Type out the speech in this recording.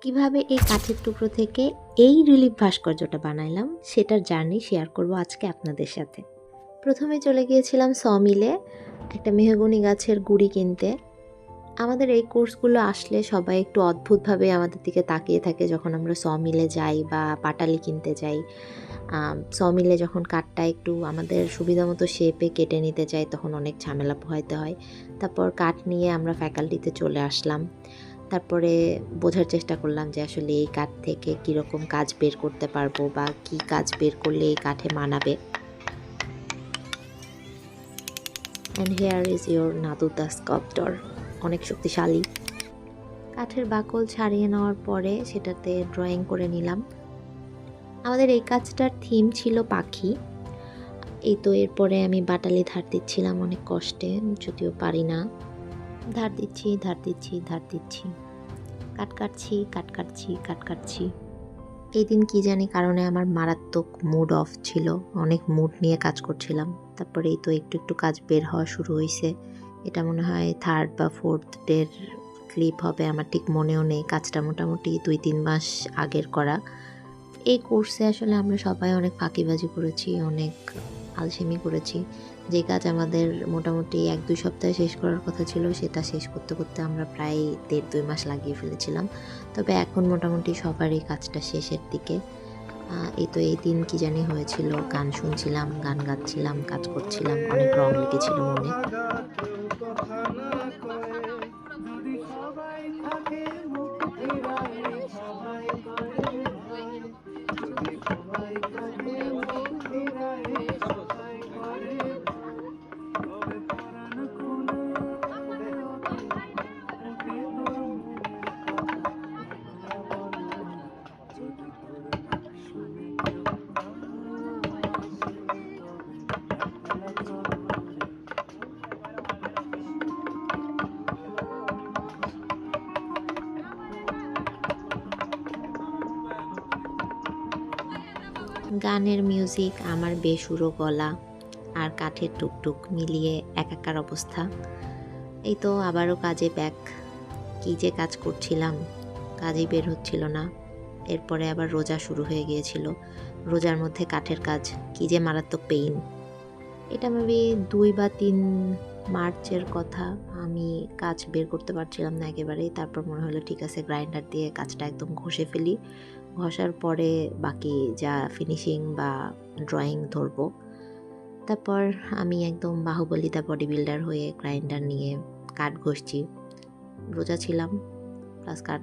কিভাবে এই কাঠের টুকরো থেকে এই রিলিফ ভাস্কর্যটা বানাইলাম সেটার জার্নি শেয়ার করব আজকে আপনাদের সাথে। প্রথমে চলে গিয়েছিলাম সমিলে একটা মেহগনি গাছের গুঁড়ি কিনতে। আমাদের এই কোর্সগুলো আসলে সবাই একটু অদ্ভুতভাবে আমাদের দিকে তাকিয়ে থাকে যখন আমরা সমিলে যাই বা পাটালি কিনতে যাই। সমিলে যখন কাঠটা একটু আমাদের সুবিধা মতো শেপে কেটে নিতে চাই তখন অনেক ঝামেলা পোহাইতে হয়। তারপর কাঠ নিয়ে আমরা ফ্যাকাল্টিতে চলে আসলাম। তারপরে বোঝার চেষ্টা করলাম যে আসলে এই কাঠ থেকে কীরকম কাজ বের করতে পারবো বা কী কাজ বের করলে এই কাঠে মানাবে। অ্যান্ড হেয়ার ইজ ইয়োর নাদু দ্য স্কাল্পটর, অনেক শক্তিশালী। কাঠের বাকল ছাড়িয়ে নেওয়ার পরে সেটাতে ড্রয়িং করে নিলাম। আমাদের এই কাজটার থিম ছিল পাখি। এই তো এরপরে আমি বাটালি ধার দিচ্ছিলাম অনেক কষ্টে, যদিও পারি না। ধার দিচ্ছি ধার দিচ্ছি ধার দিচ্ছি, কাট কাটছি। এই দিন কী জানি কারণে আমার মারাত্মক মুড অফ ছিল, অনেক মুড নিয়ে কাজ করছিলাম। তারপরে এই তো একটু একটু কাজ বের হওয়া শুরু হয়েছে। এটা মনে হয় 3rd বা 4th ডের ক্লিপ হবে, আমার ঠিক মনেও নেই। কাজটা মোটামুটি 2-3 মাস আগের করা। এই কোর্সে আসলে আমরা সবাই অনেক ফাঁকিবাজি করেছি, অনেক আলসেমি করেছি। যে কাজ আমাদের মোটামুটি 1-2 সপ্তাহে শেষ করার কথা ছিল সেটা শেষ করতে করতে আমরা প্রায় 1.5-2 মাস লাগিয়ে ফেলেছিলাম। তবে এখন মোটামুটি সবারই কাজটা শেষের দিকে। এই তো এই দিন কী জানি হয়েছিল, গান শুনছিলাম, গান গাচ্ছিলাম, কাজ করছিলাম, অনেক রং লেগেছিল মনে। গানের মিউজিক, আমার বেসুরো গলা আর কাঠের টুকটুক মিলিয়ে একাকার অবস্থা। এই তো আবারও কাজে ব্যাক। কী যে কাজ করছিলাম, কাজই বের হচ্ছিল না। এরপরে আবার রোজা শুরু হয়ে গিয়েছিল। রোজার মধ্যে কাঠের কাজ কী যে মারাত্মক পেইন। এটা মেবি 2 বা 3 মার্চের কথা। আমি কাজ বের করতে পারছিলাম না একেবারেই। তারপর মনে হলো ঠিক আছে, গ্রাইন্ডার দিয়ে কাজটা একদম ঘষে ফেলি। ঘষার পরে বাকি যা ফিনিশিং বা ড্রয়িং ধরবো। তারপর আমি একদম বাহুবলী দ্য বডি বিল্ডার হয়ে গ্রাইন্ডার নিয়ে কাঠ ঘষছি। রোজা ছিলাম, প্লাস কাঠ